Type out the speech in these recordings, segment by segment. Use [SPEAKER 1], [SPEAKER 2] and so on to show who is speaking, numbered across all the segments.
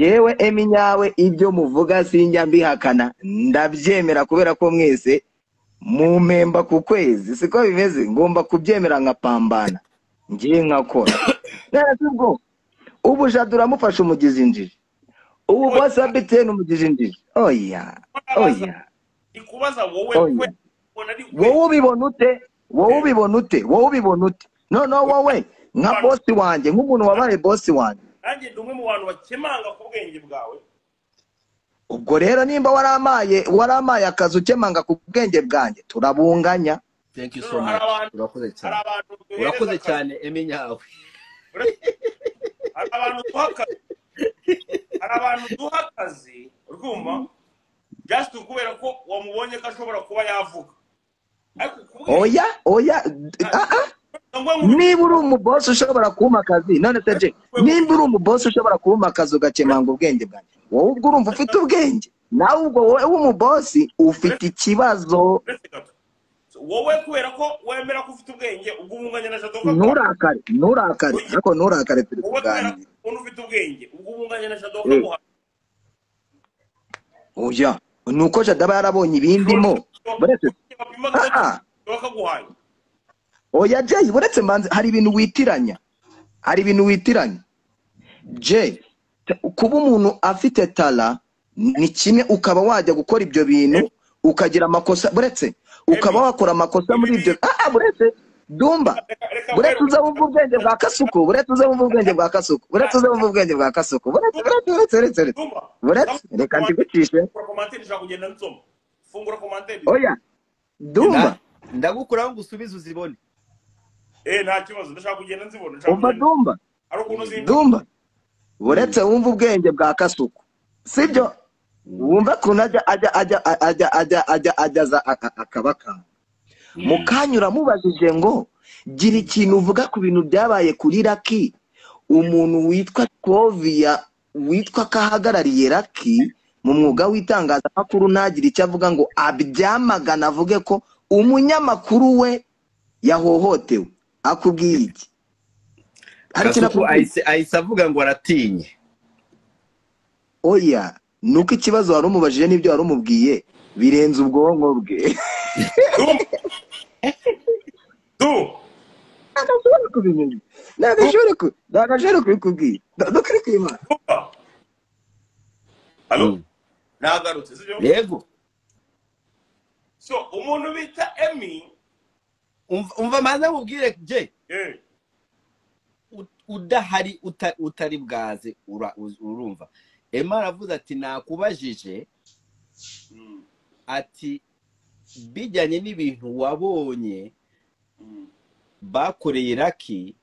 [SPEAKER 1] jewe eminyawe ibyo muvuga sinjya mbihakana ndabyemera kubera ko mwese mumemba ku kwezi siko bimeze ngomba kubyemera nkapambana ngiye nkakora neza ubwo ubu jadura mufasha umugizi injiji ubu bose abitene umugizi injiji oya
[SPEAKER 2] ikubaza wowe
[SPEAKER 1] wowe ubibona ute no wowe nka bosi wanjye nk'umuntu wabaye bosi wanjye
[SPEAKER 2] nanjye ndi umwe mu bantu bakemanga ku bwenge bwawe
[SPEAKER 1] ubwo rero nimba waramaye akazi ukemanga ku bwenge bwanjye turabunganya.
[SPEAKER 3] Thank you so much. Urakoze cyane eminyawe.
[SPEAKER 2] Hari abantu duha akazi urumva just kubera ko wamubonye ko ashobora kuba yavuga
[SPEAKER 1] oya niba uri umubosi ushobora kumpa akazi none se nimba uri umubosi ushobora kumpa akazi ugakemanga ubwenge bwanjye wowe ubwo urumva ufite ubwenge nawe ubwo wowe w'umubosi ufite ikibazo
[SPEAKER 2] wowe kubera ko wemera ko ufite ubwenge ubwo umunganya na Shadoka
[SPEAKER 1] nturakare ariko nturakare turi kuganira
[SPEAKER 2] umuntu ufite ubwenge ubwo umunganya na Shadoka guha
[SPEAKER 1] oya nuko Jadaba yarabonye ibindimo buretse
[SPEAKER 2] bakaguhaye
[SPEAKER 1] oya Jay buretse manzi hari ibintu witiranya Jay kuba umuntu afite tala ni kimwe ukaba wajya gukora ibyo bintu ukagira amakosa buretse ukaba wakora amakosa muri ibyo buretse Dumba buretse uzabumva ubwenge bwa Kasuku buretse reka ndigucishe
[SPEAKER 2] fungura commentaire
[SPEAKER 1] oya Dumba
[SPEAKER 3] ndagukuraho ngo usubize uzibone
[SPEAKER 2] nta kibazo ndashaka kugenda nzibona
[SPEAKER 1] Dumba buretse wumva ubwenge bwa Kasuku sibyo wumva kuntu ajya akabaka mukanyura mubajije ngo gira ikintu uvuga ku bintu byabaye kuri Lucky umuntu witwa Kovia witwa kahagarariye Lucky mu mwuga w'itangazamakuru ntagira icyo avuga ngo abyamagana avuge ko umunyamakuru we yahohotewe akubwiye iki
[SPEAKER 3] Kasuku ahise avuga ngo aratinye
[SPEAKER 1] oya nuko ikibazo wari umubajije n'ibyo wari umubwiye birenze ubwonko bwe nagashobora kubikubwira dukiri kwimana
[SPEAKER 2] nagarutse sibyo
[SPEAKER 3] yego
[SPEAKER 2] so umuntu bita Emmy
[SPEAKER 3] umva maze mubwire je udahari utari bwaze urumva Emma aravuze ati nakubajije ati bijyanye n'ibintu wabonye bakoreye Lucky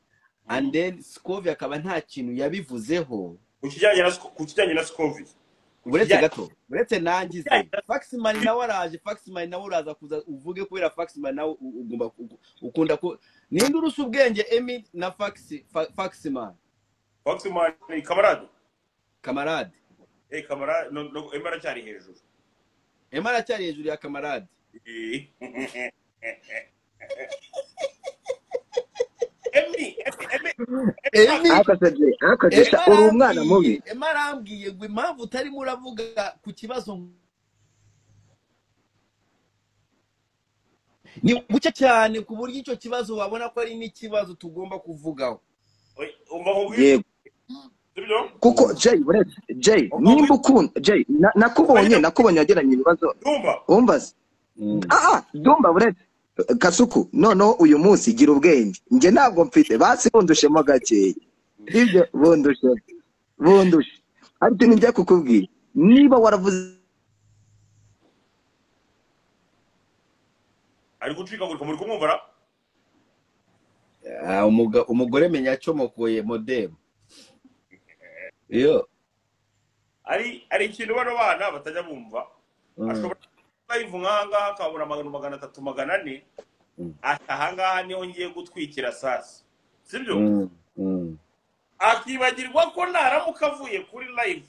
[SPEAKER 3] and then Scovia akaba nta kintu yabivuzeho
[SPEAKER 2] ku kijyanye na Scovia
[SPEAKER 3] buretse nangize Faxman nawe araje Faxman nawe uraza kuza uvuge kubera Faxman nawe ugomba ukunda ko ninde urusa ubwenge Emmy na Faxman
[SPEAKER 2] ni kamarade
[SPEAKER 3] kamarade
[SPEAKER 2] no Emma aracyari hejuru
[SPEAKER 3] ya kamarade
[SPEAKER 1] uri umwana mubi
[SPEAKER 3] Emma arambwiye ngo impamvu utari muravuga ku kibazo ni buke cyane ku buryo icyo kibazo wabona ko ari n'ikibazo tugomba kuvugaho
[SPEAKER 1] yego kuko Jay nimba ukunda Jay nakubonye ageranye ibibazo umbaze Dumba buretse Kasuku noneho uyu munsi gira ubwenge nge ntabwo mfite basi bundushemo gakeya ibyo bundushe ariko nijya kukubwira niba waravuze
[SPEAKER 2] ari gucika muri kumwumvara
[SPEAKER 3] umugore menya acomokoye modem iyo
[SPEAKER 2] ari ikintu bano bana batajya bumva ashobora live nkanga akabura 300 400 ahangaha niho ngiye gutwikira sasa sibyo akibagirwa ko naramuka avuye kuri live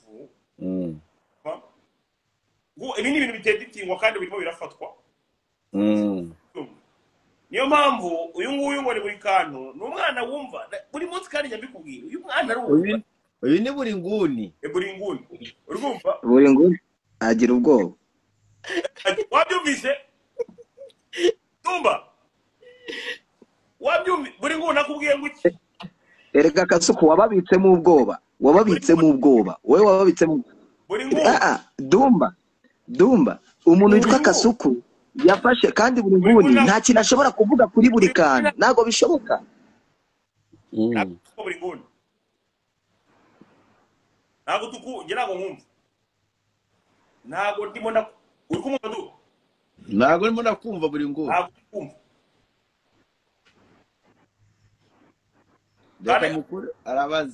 [SPEAKER 2] ibi ni ibintu biteditingwa kandi birimo birafatwa niyo mpamvu uyu nguyu ngo ni buri kantu n'umwana wumva buri munsi kandi njya mbikubwira uyu mwana ari
[SPEAKER 3] uyu ni buri nguni.
[SPEAKER 2] buri nguni urumva
[SPEAKER 1] buri nguni agira ubwoba.
[SPEAKER 2] wabyumvise Tumba wabyumvise buri nguni nakubwiye ngo iki
[SPEAKER 1] Erega Kasuku wababitsemo ubwoba, wababitsemo ubwoba, wowe wababitsemo.
[SPEAKER 2] buri nguni
[SPEAKER 1] Dumba umuntu witwa Kasuku yafashe kandi buri nguni nta kintu ashobora kuvuga kuri buri kantu, ntago bishoboka.
[SPEAKER 2] buri nguni ntago ngira ngo nkumva ntago ndimo uri kumva du
[SPEAKER 3] ntago ndimo ndakumva buri nguni.
[SPEAKER 2] ntago kumva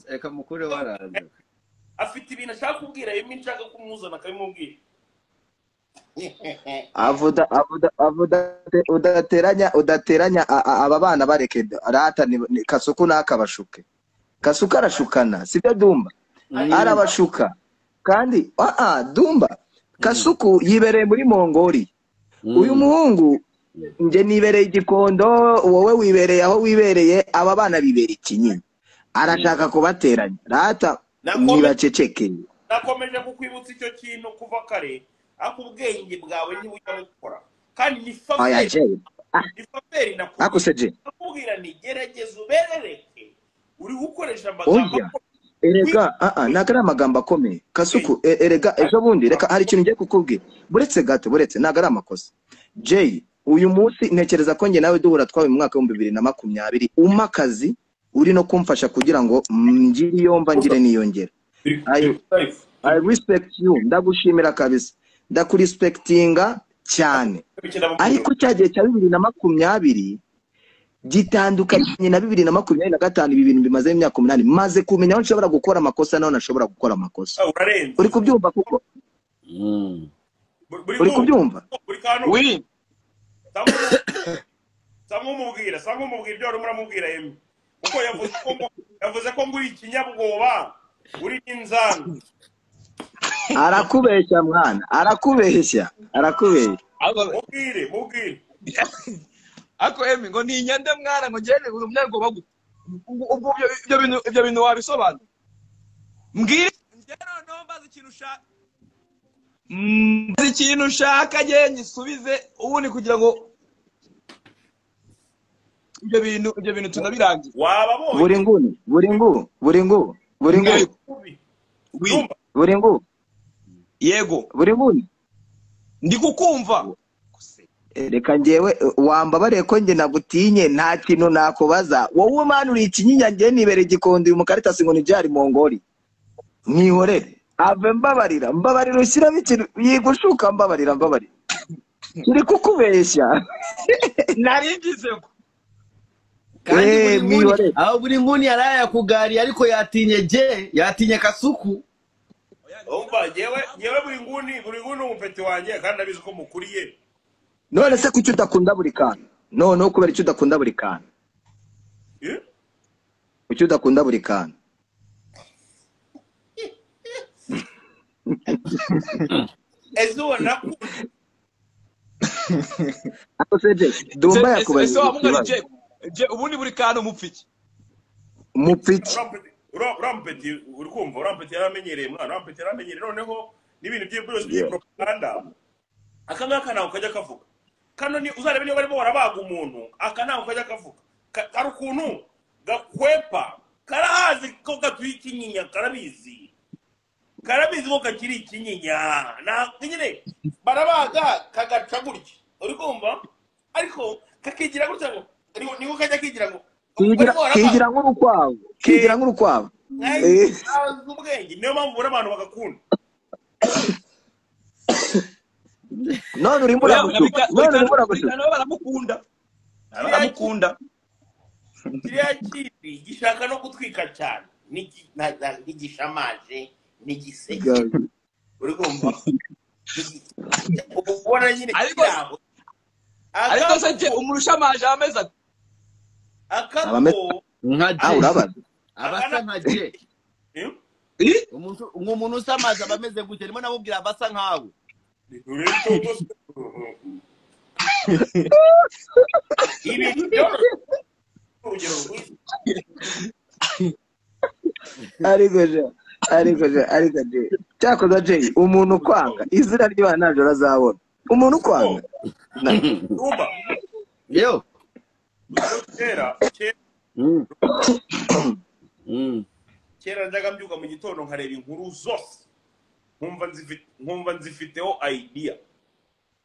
[SPEAKER 3] reka mukure waraza
[SPEAKER 2] afite ibintu ashaka kubwira yemi nshaka kumuzana akabimubwira
[SPEAKER 1] udateranya aba bana bareke arata Kasuku nakabashuke. Kasuku arashukana sibyo Dumba arabashuka kandi Dumba Kasuku yibereye muri Mongoli. Uyu muhungu nje nibereye Igikondo, wowe wibereye aho wibereye, aba bana bibereye Kinyinya, arashaka kubateranya. Rata nibaceceke.
[SPEAKER 2] nakomeje kukwibutsa icyo kintu kuva kare akubwenge bwawe ntibujya gukora kandi ni faveri nakubwira ni gerageza uberereke uri gukoresha amagambo
[SPEAKER 1] erega nagara amagambo akomeye Kasuku erega ejo bundi reka hari ikintu ngiye kukubwira buretse gato buretse nagara amakosa Jay uyu munsi ntekereza ko nge nawe duhura twawe mu mwaka wa 2020 umakazi uri no kumfasha kugira ngo ngiri yomba ngire niyongera. I respect you, ndagushimira kabisa, ndakurespectinga cyane, ariko cyagiye cya 2020 gitandukanye na 2025 ibintu bimaze imyaka 8 maze kumenya aho nshobora gukora amakosa naho nashobora gukora amakosa. Uri kubyumva kuko uri kubyumva
[SPEAKER 2] oui samumubwira ibyo ari muramubwira yemi uko yavuze ko nguri ikinyabwoba uri inzanga
[SPEAKER 1] arakubeshya mwana arakubeshya
[SPEAKER 2] mubwire
[SPEAKER 4] ako emi ngo ni nyande mwana ngo ngende umyango bagute ubwo ibyo bintu wabisobanura mbwire ngero nombaza ikintu ushaka je nyisubize ubundi kugira ngo ibyo bintu tunabirangiye
[SPEAKER 2] wababonye
[SPEAKER 1] buri nguni
[SPEAKER 4] yego
[SPEAKER 1] buri nguni
[SPEAKER 4] ndi kukumva
[SPEAKER 1] reka ngewe wambabariye ko nge nagutinye nta kintu nakubaza wowe mwana uri Ikinyinya nge nibere Igikondo uyu mukarita ngo ni byari Mongoli mwihorere ave mbabarira ushyiramo ikintu yigushuka mbabarira kiri kukubeshya
[SPEAKER 4] naringize ko
[SPEAKER 3] kandi buri nguni yaraya kugari ariko yatinye Kasuku.
[SPEAKER 2] umva jewe buri nguni umupeti wanjye kandi abizi ko mukuriye.
[SPEAKER 1] None se kuki udakunda buri kantu? No kubera icyo udakunda buri kantu. Kuki udakunda buri kantu?
[SPEAKER 2] Ezo nakunda.
[SPEAKER 1] Ako seje Dumba yakubaye.
[SPEAKER 4] Ubundi buri kantu mupfiki.
[SPEAKER 2] Rampeti uri kumva Rampeti yaramenyereye mwana Rampeti yaramenyereye noneho n'ibintu byose by'ipropaganda akangaka nawe kajya kavuga kano ni uzarebe niba barimo barabaga umuntu akanaho kajya kavuga ari ukuntu gakwepa karahazi ko gatuye Ikinyinya karabizi ko kakiri Ikinyinya na nyine barabaga kagaca gutya uri kumva ariko kakigira gutya ngo niho kajya kigira ngo
[SPEAKER 1] kigira nk'urukwavu
[SPEAKER 2] ubwenge niyo mpamvu ubona abantu bagakunda
[SPEAKER 1] none urimo
[SPEAKER 4] baramukunda
[SPEAKER 2] kiriya kibi gishaka no gutwika cyane n'igishamaje n'igiseke uri kumva ubona nyine
[SPEAKER 4] ariko se umurushamaje ameze ati
[SPEAKER 2] akako
[SPEAKER 3] urabaza abasa nka je umuntu usamaje abameze gute nimo namubwira abasa nkawe
[SPEAKER 1] ariko je cyakoze je umuntu kwanga izina ry'Imana ntajo razabona umuntu kwanga
[SPEAKER 2] Umba
[SPEAKER 3] Yo.
[SPEAKER 2] kera kera ndaga mbyuka mu gitondo nkareba inkuru zose nkumva nzifiteho idea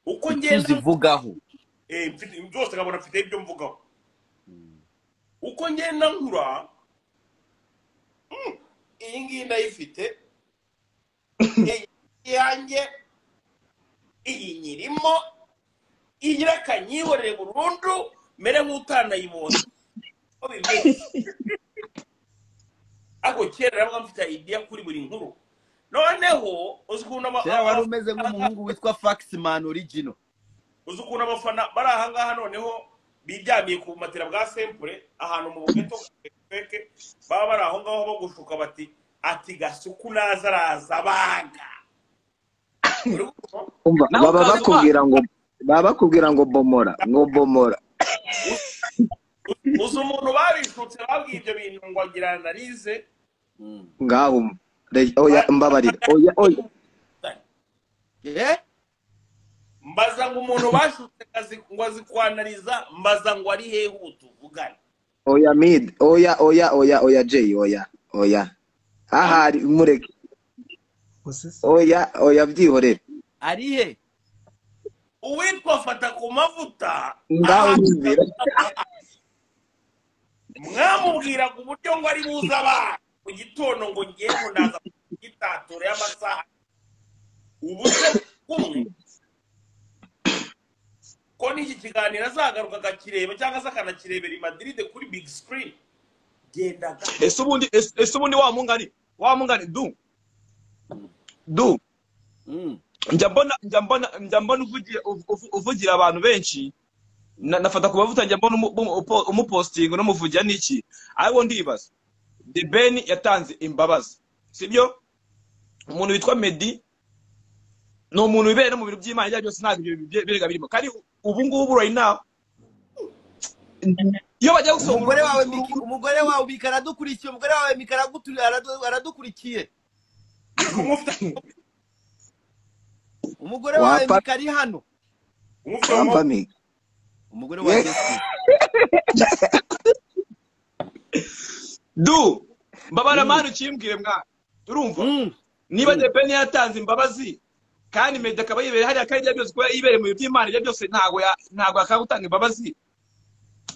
[SPEAKER 2] uko ngenda
[SPEAKER 3] Uzivugaho.
[SPEAKER 2] mfite byose nkabona mfite ibyo mvugaho uko ngenda nkura iyi ngiyi ndayifite yanjye iyi nyirimo iyi rakanyihorere burundu mere nk'utanayibonye ko bimeze ako kera nabwo mfite idea kuri buri nkuru noneho uzikunda
[SPEAKER 3] Kera wari umeze nk'umuhungu witwa Faxman original.
[SPEAKER 2] uzikunda abafana bari aha ngaha noneho biryamiye ku matera bwa Simple ahantu mu bugeto feke baba bari aho ngaho bagushuka bati ati gasuku naza araza baga
[SPEAKER 1] baba bakubwira ngo bomora
[SPEAKER 2] uzi umuntu babishutse babwiye ibyo bintu ngo agira analize
[SPEAKER 1] ngaho oya mbabarira oya
[SPEAKER 2] mbaza ngo umuntu bashutse ngo azikwanaliza mbaza ngo ari hehe utuvugana
[SPEAKER 1] oya mid oya Jay oya ahari mureke oya byihorere
[SPEAKER 3] Ari he?
[SPEAKER 2] uwitwa fata ku mavuta
[SPEAKER 1] ngaho nyumvira
[SPEAKER 2] mwamubwira ku buryo ngo ari buza abana mu gitondo ngo ngiye ndaza gitatura y'amasaha ubuze kumwe ko n'iki kiganiro azagaruka akakireba cyangwa se akanakirebera i Madrid kuri big screen gendaga
[SPEAKER 4] ese ubundi wa mungani du njya mbona uvugira abantu benshi nafata ku bavuta njya mbona umupostinga n'umuvugira n'iki ariko ndibaza The Ben yatanze imbabazi sibyo umuntu witwa Meddy no umuntu wibere mu bintu by'Imana ibyo byose ntabwo ibyo birega birimo kandi ubu ngubu right now iyo bajya gusoma
[SPEAKER 3] umugore wawe bikara dukurikiye umugore wawe mikara aradukurikiye umugore wawe mikari hano umugore wawe
[SPEAKER 4] du mbabara manu ukimbwire mwana urumva niba The Ben yatanze imbabazi kandi Meddy akaba yibere hariya kandi ibyo byose kuba yibere mu by'Imana ibyo byose ntabwo akagutanga imbabazi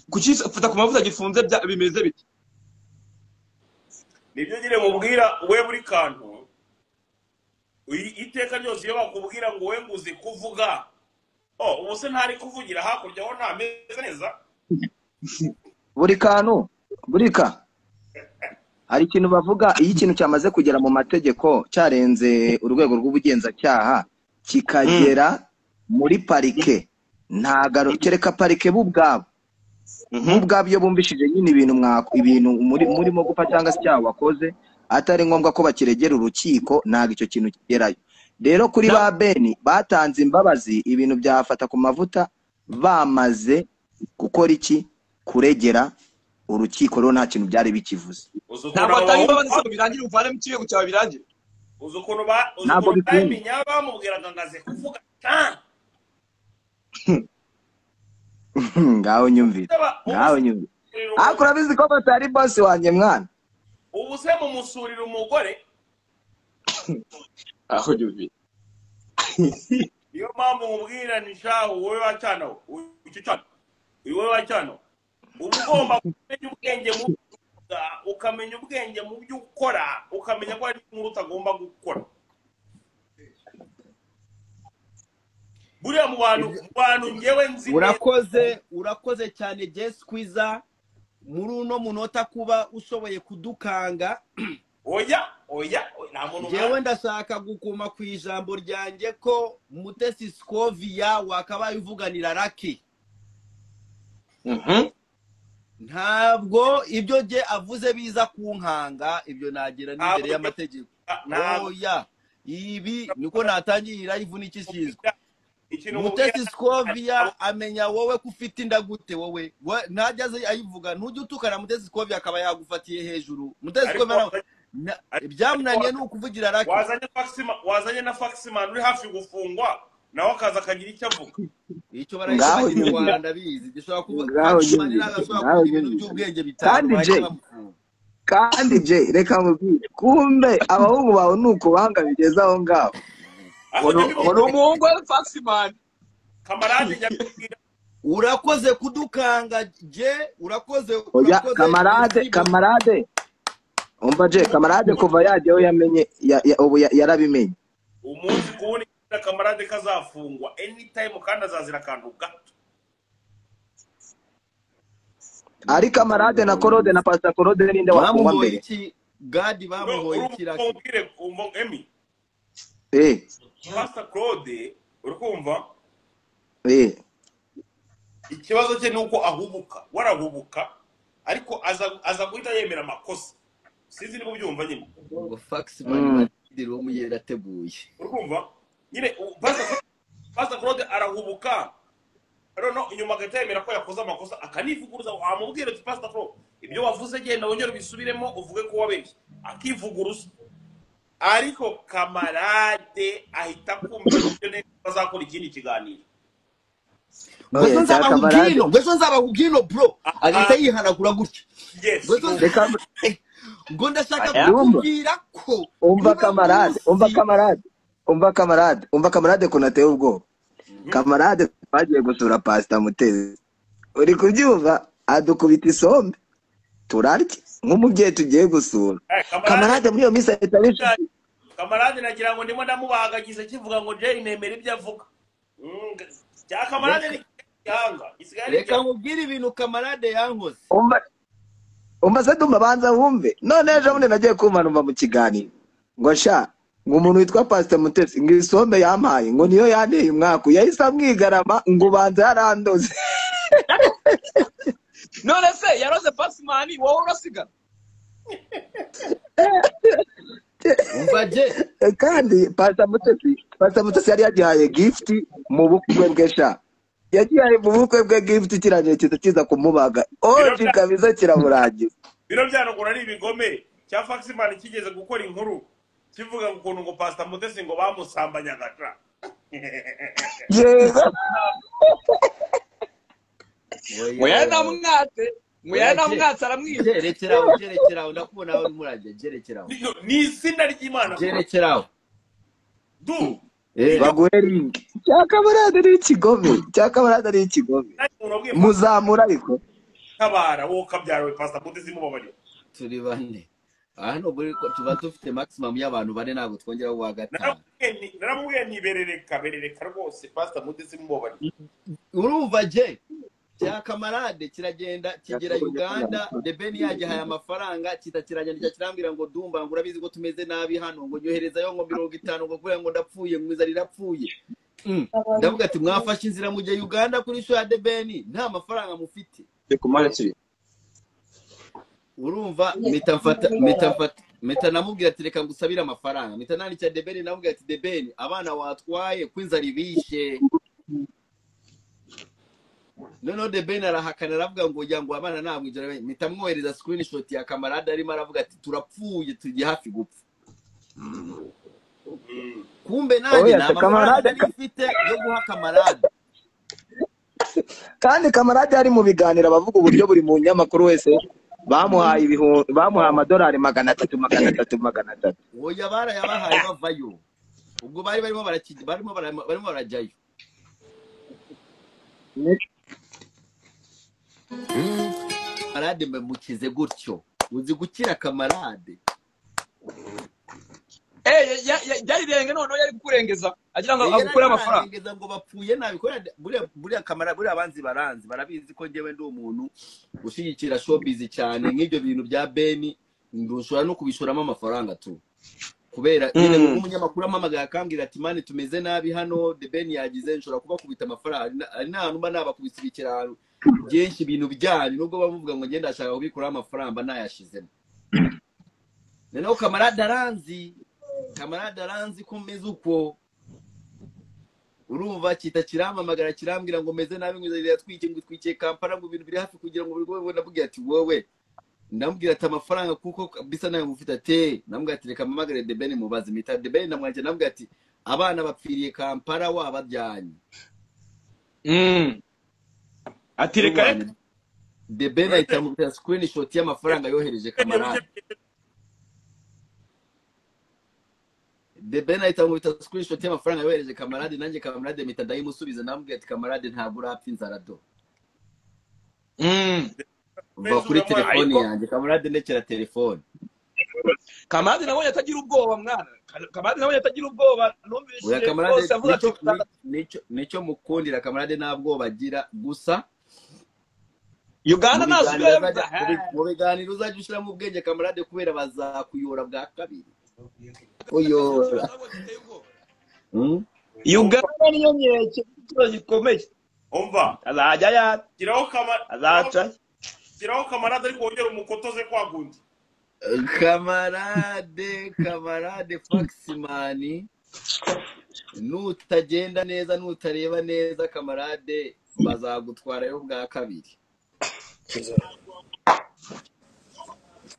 [SPEAKER 4] kuki fata ku mavuta gifunze bimeze bite
[SPEAKER 2] nibyo nyine mubwira we buri kantu iteka ryose iyo bakubwira ngo we nguzi kuvuga ubu se ntari kuvugira hakurya aho ntameze neza
[SPEAKER 1] buri kantu hari ikintu bavuga iyo ikintu cyamaze kugera mu mategeko cyarenze urwego rw'ubugenzacyaha kikagera muri parike ntagaro kereka parike bubwabo iyo bumvishije nyine ibintu murimo gupfa cyangwa se cyaha wakoze atari ngombwa ko bakiregera urukiko ntabwo icyo kintu kigerayo rero kuri ba Ben batanze imbabazi ibintu byafata ku mavuta bamaze gukora iki kuregera urukiko rero nta kintu byari bikivuze
[SPEAKER 4] ntabwo atanga imbabazi zo birangira uvane mu kigo cyawe birangira
[SPEAKER 2] uzi ukuntu bamenya bamubwiraga ngo aze kuvuga
[SPEAKER 1] ngaho nyumvira ariko urabizi ko batari boss wanjye mwana
[SPEAKER 2] ubu se mumusurira umugore
[SPEAKER 4] aho nyumvira
[SPEAKER 2] iyo mpamvu mubwira ni shaho wowe wacana wowe wacana uba ugomba kumenya ubwenge ukamenya ubwenge mu byo ukora ukamenya ko hari inkuru utagomba gukora buriya mu bantu ngewe nzi
[SPEAKER 3] urakoze cyane Jess Kwiza muri uno munota kuba ushoboye kudukanga
[SPEAKER 2] oya nta muntu
[SPEAKER 3] ngewe ndashaka gukuma ku ijambo ryanjye ko Mutesi Scovia wakabaye uvuganira Lucky ntabwo ibyo je avuze biza kunkanga ibyo nagira n'imbere y'amategeko oya ibi niko natangira live n'ikisizwe Mutesi Scovia amenya wowe kufite indagute wowe ntajyaze ayivuga ntujye utukana Mutesi Scovia akaba yagufatiye hejuru Mutesi Scovia ibyamunaniye ni ukuvugira Lucky.
[SPEAKER 2] wazanye na Faxman uri hafi gufungwa nawe akaza akagira icyo avuga.
[SPEAKER 3] Icyo barayita mu Rwanda bizi gishobora kuvuga Faxman n'agashobora kuvuga ibintu by'ubwenge bitanu.
[SPEAKER 1] Kandi je reka mubwire kumbe abahungu bawe nuko banga bigeza aho ngaho.
[SPEAKER 4] Ono umuhungu wa Faxman.
[SPEAKER 2] Kamarade nyabwira
[SPEAKER 3] urakoze kudukanga je urakoze
[SPEAKER 1] oya kamarade umva je kamarade kuva yajeho yamenye ubu yarabimenye
[SPEAKER 2] umunsi kubona Kamarade kazafungwa anytime kandi azazira kantu gato.
[SPEAKER 1] ari Kamarade na Korode na Pastor Korode ninde wafungwa mbere
[SPEAKER 3] gadi bamuhoye ikiraka
[SPEAKER 2] Emi Pastor Korode urukumva ikibazo cye nuko ahubuka warahubuka ariko aza guhita yemera amakosa sinzi niba ubyumva nyine
[SPEAKER 3] ngo Faxman ndiro mu yerateguye
[SPEAKER 2] urumva nyine Pastor Claude arahubuka no inyuma gatemera ko yakoze amakosa akanivuguruza amubwira ati Pastor Claude ibyo wavuze genda wongera bisubiremo uvuge ko wabeshye akivuguruza ariko Kamarade ahita kumva ibyo neza bazakora ikindi kiganiro.
[SPEAKER 3] Gweso nzaba kugino bro agita yihanagura gutya.
[SPEAKER 2] Yes.
[SPEAKER 3] Ngo ndashaka kukubwira ko
[SPEAKER 1] umva Kamarade kunateye ubwo. Kamarade twagiye gusura Pastor Mutezi. Uri kubyumva adukubita isombe. Turarye nk'umubyeyi tugiye gusura. Kamarade muri iyo misa itabishi.
[SPEAKER 2] Kamarade nagira ngo ndimo ndamubagagize kivuga ngo je nemera ibyo avuga. Ya Kamarade ni yanga.
[SPEAKER 3] Reka mubwire ibintu Kamarade yankoze.
[SPEAKER 1] Umva se ndumva banza wumve. None ejo bundi nagiye kumanumva mu kiganiro. Ngo sha ngo umuntu witwa Pastor Mutesi ngo isombe yampaye ngo niyo yanteye umwaka yahise amwigarama ngo banza yarandoze.
[SPEAKER 4] None se yaroze Faxman wowe urasigana.
[SPEAKER 1] Umvaje kandi Pastor Mutesi yari yagihaye gift mu bukwe bwe sha. Yagiye mu bukwe bwe gift kiranye kiza kumubaga. Oje kabisa kiramurangiza.
[SPEAKER 2] Biro byanogora ari ibigome cya Faxman kigeze gukora inkuru kivuga ukuntu ngo Pastor Mutesi ngo bamusambanya gaca.
[SPEAKER 1] Yego.
[SPEAKER 4] Moya namwatse aramwize.
[SPEAKER 3] Jerekeraho ndakubona aho murajye jerekeraho.
[SPEAKER 2] Ni izina ry'Imana.
[SPEAKER 3] Jerekeraho.
[SPEAKER 2] Du.
[SPEAKER 1] Baguheri. Cyakamarade ni ikigome. Muzamura ariko.
[SPEAKER 2] Tabara wo kabyaro Pastor Mutesi mubabari.
[SPEAKER 3] Turi bane. Hano buri ko tuba dufite maximum y'abantu bane ntabwo twongera wa gatanu.
[SPEAKER 2] Naramubwiye berereka rwose Pastor Mutesi mubabari.
[SPEAKER 3] Urumva je cya Kamarade kiragenda kigera Uganda The Ben yagihaye amafaranga kitakiragenda kirambira ngo dumba ngo urabizi ko tumeze nabi hano ngo nyoherezayo ngo 50 ngo kugira ngo ndapfuye mwiza rirapfuye. Ndavuga ati mwafashe inzira mujye Uganda kuri show ya The Ben nta mafaranga mufite. Urumva meta namubwira ati reka ngusabira amafaranga meta nani cya The Ben namubwira ati The Ben abana watwaye kwinza ribishe. Noneho The Ben arahakana aravuga ngo ujya ngo abana namwijora mitamwohereza screenshot ya Kamarade arimo aravuga ati turapfuye tugiye hafi gupfa. Kumbe nanjye na Kamarade nifite yo guha Kamarade.
[SPEAKER 1] Kandi Kamarade ari mu biganiro bavuga uburyo buri mu nyamakuru wese bamuhaye amadolari 300.
[SPEAKER 3] Oya barayabahaye bavayo. Ubwo barimo barajyayo. Kamarade mukize gutyo uzi gukira Kamarade
[SPEAKER 4] yari renge noneho yari kukurengeza agira ngo agukure amafaranga
[SPEAKER 3] ngeza ngo bapfuye nabikora buriya Kamarade buriya abanzi baranzi barabizi ko ngewe ndi umuntu ushigikira showbiz cyane nk'ibyo bintu bya Ben ndushora no kubishoramo amafaranga tu kubera nyine umunyamakuru amamagara akambwira ati mane tumeze nabi hano The Ben yagize nshora kuba kubita amafaranga ari nta numba nabakubisibikira byinshi ibintu bijyanye nubwo bavuga ngo ngenda ashaka kubikura amafaranga nayashizemo. Noneho Kamarade aranzi kumeze uko urumva kiramamagara kirambwira ngo meze nabi ngwiza yatwike ngo twikiye Kampala ngo ibintu biri hafi kugira ngo biri ngo ndavuga ati wowe ndamubwira ati amafaranga kuko bisa nayo mufite ate, ndamubwira ati reka mpamagare The Ben mubaze mita The Ben ndamwanje, ndamubwira ati abana bapfiriye Kampala wabajyanye.
[SPEAKER 4] ati reka
[SPEAKER 3] The Ben ahita amubwira screenshot y'amafaranga yohereje Kamarade. The Ben ahita amubwira screenshot y'amafaranga yohereje Kamarade, nanjye Kamarade mpita ndayimusubiza, ndamubwira ati Kamarade ntabwo urapfa inzara do. Uva kuri telefoni yanjye Kamarade ndekera telefoni.
[SPEAKER 4] Kamarade nawe yatagira ubwoba mwana. Kamarade nawe yatagira ubwoba, numvise
[SPEAKER 3] Kamarade
[SPEAKER 4] avuga ati
[SPEAKER 3] nico mukundira Kamarade nta bwoba agira, gusa
[SPEAKER 4] Uganda nazo
[SPEAKER 3] mu biganiro uzajya ushyiramo ubwenge Kamarade kubera bazakuyora bwa kabiri. Uyora
[SPEAKER 4] Uganda niyo nyeke gikomeye.
[SPEAKER 2] Umva
[SPEAKER 4] Azajya ya
[SPEAKER 2] giraho
[SPEAKER 4] azaca
[SPEAKER 2] Kamarade ariko wongera umukotoze kwa gundi.
[SPEAKER 3] Kamarade Faxman, nutagenda neza nutareba neza Kamarade bazagutwara yo bwa kabiri.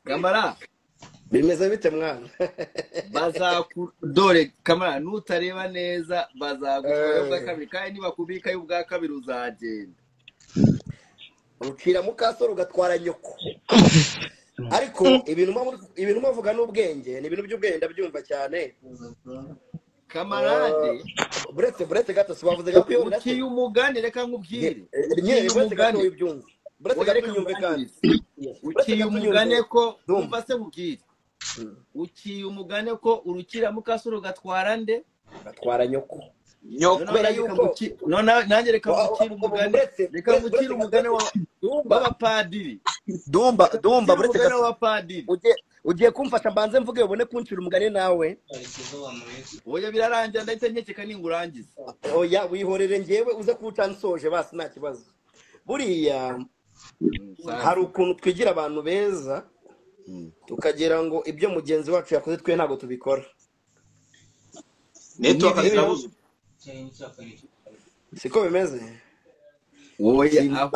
[SPEAKER 3] Kamara
[SPEAKER 5] bimeze bite mwana?
[SPEAKER 3] dore Kamara nutareba neza bazagutwara yo bwa kabiri, kandi nibakubika yo bwa kabiri uzagenda
[SPEAKER 5] ukira mukasoro ugatwara nyoko. Ariko ibintu mavuga n'ubwenge ni ibintu by'ubwenge ndabyumva cyane.
[SPEAKER 3] Kamarade
[SPEAKER 5] buretse gato sibavuze gato
[SPEAKER 3] ukiye umugani, reka nkubwire
[SPEAKER 5] buretse gato ibyumva buretse gato nyumve kandi
[SPEAKER 3] ukiye umugane ko umva se nkubwire ukiye umugane ko urukira mukasoro gatwara nde?
[SPEAKER 5] Gatwara nyoko.
[SPEAKER 3] Kubera yuko nanjye reka ngukire umugane w'abapadiri.
[SPEAKER 5] Dumba buretse
[SPEAKER 3] gato w'abapadiri
[SPEAKER 5] ugiye kumfasha mbanze mvuge ubone kuncira umugane nawe.
[SPEAKER 3] Oya birarangira ndahita nkekeka ningurangiza.
[SPEAKER 5] Oya wihorere ngewe uze kucansoje basi nta kibazo. Buriya hari ukuntu twigira abantu beza tukagira ngo ibyo mugenzi wacu yakoze twe ntago tubikora.
[SPEAKER 4] Network zirabuze.
[SPEAKER 5] Siko bimeze.
[SPEAKER 3] Oya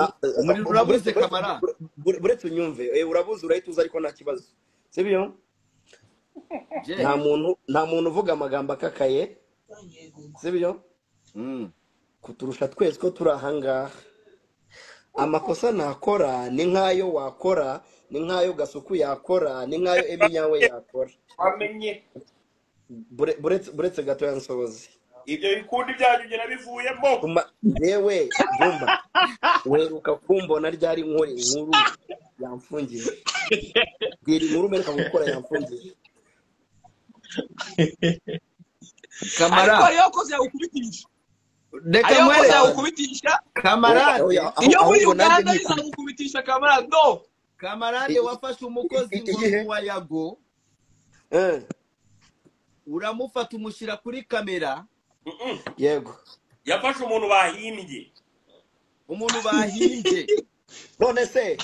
[SPEAKER 3] muri urabuze Kamara.
[SPEAKER 5] Buretse unyumve urabuze urahita ariko nta kibazo. Sibyo? Nta muntu uvuga amagambo akakaye. Sibyo? Kuturusha twese ko turi ahangaha. Amakosa nakora ni nkayo wakora, ni nkayo Gasuku yakora, ni nkayo Eminyawe yakora.
[SPEAKER 2] Amenye
[SPEAKER 5] buretse gato yansoboze.
[SPEAKER 2] Ibyo bikundi byanyu gena bivuyemo.
[SPEAKER 5] Yewe Dumba weruka kumbona ryari nkori inkuru yamfungiye. Bwira inkuru mereka gukora yamfungiye.
[SPEAKER 3] Kamara
[SPEAKER 4] ariko ariyo koze yakubitisha.
[SPEAKER 3] Reka mwere
[SPEAKER 4] yakubitisha
[SPEAKER 3] Kamarade.
[SPEAKER 4] Iyo muri Uganda izakubitisha Kamarade no.
[SPEAKER 3] Kamarade wafashe umukozi wa Yago. Uramufata umushyira kuri kamera.
[SPEAKER 5] Yego.
[SPEAKER 2] Yafashe umuntu bahimbye.
[SPEAKER 5] None se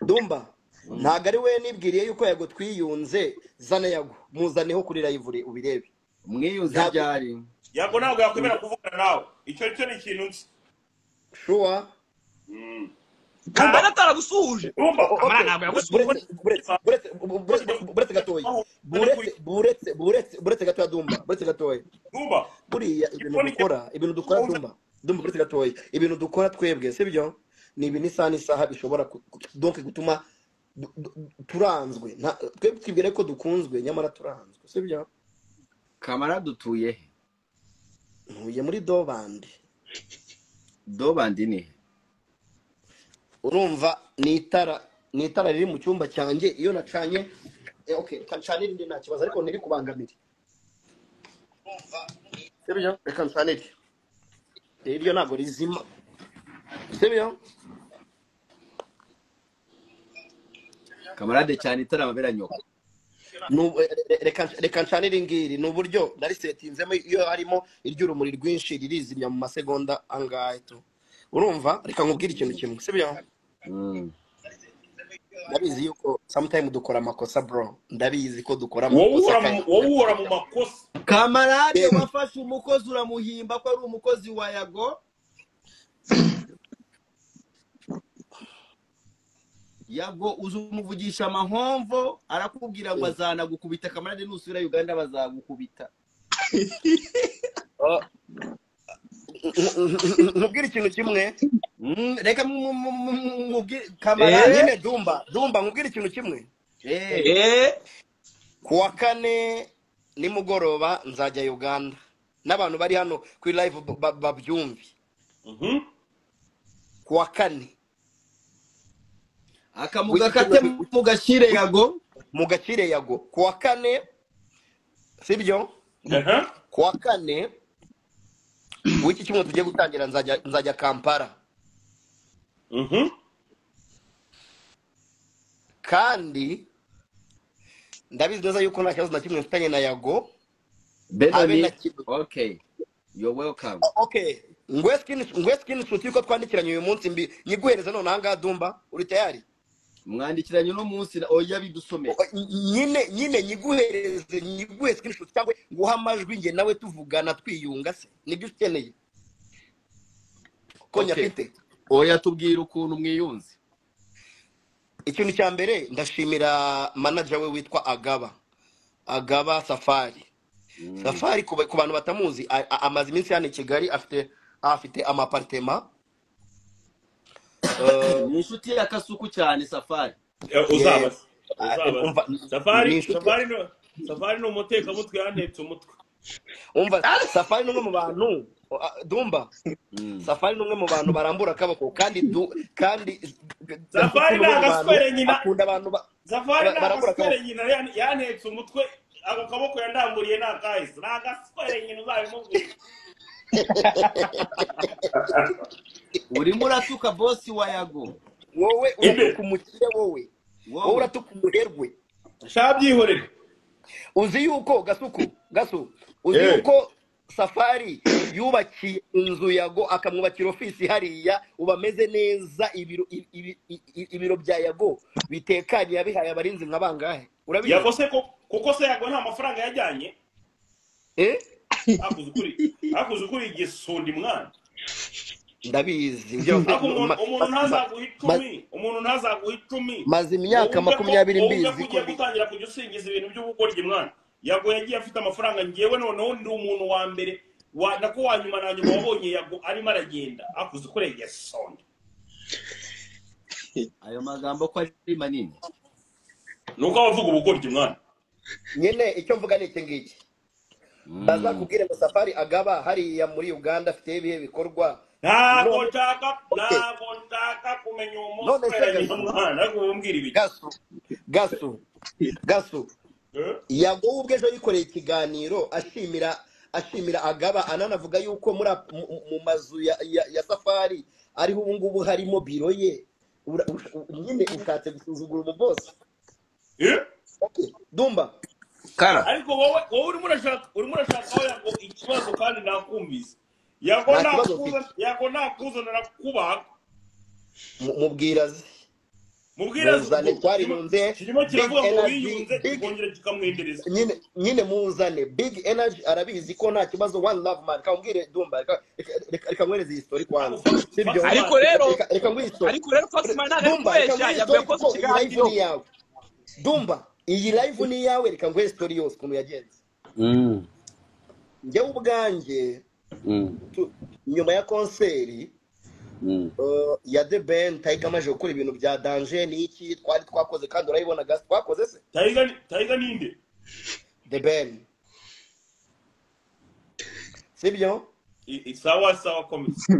[SPEAKER 5] Dumba ntago ari we nibwiriye yuko Yago twiyunze, zana Yago muzaneho kuri live ubirebe.
[SPEAKER 3] Mwiyunze byari
[SPEAKER 2] Yago ntabwo yakwemera kuvugana nawe. Icyo ni ikintu nzi.
[SPEAKER 5] Sure.
[SPEAKER 4] Dumba nataragusuhuje.
[SPEAKER 2] Kamara ntabwo yagusuhuje.
[SPEAKER 5] Buretse gatoya. Buretse gatoya Dumba. Buretse gatoya.
[SPEAKER 2] Dumba.
[SPEAKER 5] Buriya ibintu dukora Dumba. Buretse gatoya. Ibintu dukora twebwe sibyo? Ni ibintu isaha bishobora donc gutuma turanzwe. Twebwe twibwire ko dukunzwe nyamara turanzwe sibyo?
[SPEAKER 3] Kamara dutuye he?
[SPEAKER 5] Ntuye muri Dobandi.
[SPEAKER 3] Dobandi ni
[SPEAKER 5] urumva ni itara riri mu cyumba cyanjye iyo nacanye okay kancanira indi nta kibazo ariko ntiri kubangamira. Sibyo reka ncanire iryo ntago rizima. Sibyo
[SPEAKER 3] Kamarade cyane itara amabera nyoko.
[SPEAKER 5] Reka ncanire ngiri n'uburyo nari setinzemo iyo harimo iry'urumuri rwinshi ririzimya mu masegonda angahe tu. Urumva reka nkubwire ikintu kimwe sibyo? Ndabizi yuko sometimes dukora amakosa bro. Ndabizi ko dukora amakosa.
[SPEAKER 2] Wowe mu makosa.
[SPEAKER 3] Kamarade wafashe umukozi uramuhimba ko ari umukozi wa Yago. Yago uzumuvugisha amahomvo arakubwira ngo azanagukubita kamarade nusubira Uganda bazagukubita.
[SPEAKER 5] Nkubwira ikintu kimwe.
[SPEAKER 3] Reka kamarade
[SPEAKER 5] Nyine Dumba nkubwira ikintu kimwe. Kuwa kane nimugoroba nzajya Uganda n'abantu bari hano kuri live babyumvi. Kuwa kane
[SPEAKER 3] akamuga kate mugashire Yago
[SPEAKER 5] kuwa kane sibyo kuwa kane wiki kimwe tugiye gutangira nzajya Kampala kandi ndabizi neza yuko nta kibazo na kimwe mfitanye na Yago.
[SPEAKER 3] Okay, you're welcome.
[SPEAKER 5] Okay, ngweskin shuti ko twandikiranye uyu munsi mbi nyiguhereza none hanga Dumba uri tayari?
[SPEAKER 3] Mwandikiranye no munsi oya bidusome.
[SPEAKER 5] Nyine nyiguhe screenshot cyangwa nguha amajwi nge nawe tuvugana twiyunga se nibyo ukeneye ko nyafite.
[SPEAKER 3] Oya tubwira ukuntu mwiyunze.
[SPEAKER 5] Ikintu cya mbere ndashimira manager we witwa Agaba Safari. Safari ku bantu batamuzi amazi iminsi hano i Kigali afite amapartema.
[SPEAKER 3] Ni inshuti ya Kasuku cyane Safari.
[SPEAKER 2] Uzaba Safari no muteka mutwe yanetse umutwe.
[SPEAKER 5] Umva Safari numwe mu bantu Dumba. Safari numwe mu bantu barambura akaboko kandi
[SPEAKER 2] Safari nagaswere nyina.
[SPEAKER 5] Akunda abantu
[SPEAKER 2] Safari nagaswere nyina yanetse umutwe ako kaboko yandamburiye nakahise nagaswere nyina uzabimubwira.
[SPEAKER 3] Urimo uratuka boss wa Yago.
[SPEAKER 5] Wowe uratuka umukire wowe uratuka umuherwe.
[SPEAKER 2] Shabyihorere.
[SPEAKER 5] Uzi yuko Gasu uzi yuko Safari yubakiye inzu Yago akamwubakira ofisi hariya ubameze neza ibiro bya Yago bitekanye yabihaye abarinzi nkabangahe urabizi
[SPEAKER 2] Yago se kuko se Yago nta mafaranga yajyanye akuze ukuri igisundi mwana
[SPEAKER 5] ndabizi
[SPEAKER 2] umuntu ntazaguha 10
[SPEAKER 5] maze imyaka 20 mbizi
[SPEAKER 2] ko gutangira kujya usingiza ibintu by'ubugoryi mwana Yago yagiye afite amafaranga ngiyewe noneho ndi umuntu wa mbere nako wanyuma na nyuma wabonye Yago arimo aragenda akuze ukuri igisonde.
[SPEAKER 3] Ayo magambo ko ari manini
[SPEAKER 2] nuko abavuga ubugoryi mwana.
[SPEAKER 5] Nyene icyo mvuga ni iki ngiki bazakubwire ngo Safari Agaba hariya muri Uganda afite ibihe bikorwa.
[SPEAKER 2] Ntabwo nshaka kumenya umunsi mwana kumbwira ibi.
[SPEAKER 5] Gasu Yago ubwe ejo yikoreye ikiganiro ashimira Agaba ananavuga yuko mu mazu ya Safari ariho ubu ngubu harimo biro ye nyine ukatse gusuzugura umu boss. Okay Dumba
[SPEAKER 3] Kara
[SPEAKER 2] ariko wowe urimo urashaka Yago ikibazo kandi nakumvise Yago nakuzana nakubaga
[SPEAKER 5] mubwirazi muzane twarinunze
[SPEAKER 2] kirimo kiravuga ngo wiyunze kongera kikamwendereza
[SPEAKER 5] nyine muzane big energy arabizi ko nta kibazo one love man kambwire Dumba reka ngwereze iyi story kwanza sibyo
[SPEAKER 4] ariko rero
[SPEAKER 5] Faxman
[SPEAKER 4] ntakwesha yavuye ko
[SPEAKER 5] kiganiro yawe Dumba iyi live ni yawe reka ngwere story yose kuno yagenze njye ubwanjye nyuma ya konseri ya The Ben Tiger amaje gukora ibintu bya danger niki twari twakoze kandi urayibona gas twakoze se
[SPEAKER 2] Tiger ninde
[SPEAKER 5] The Ben sibyo
[SPEAKER 2] isawa komisi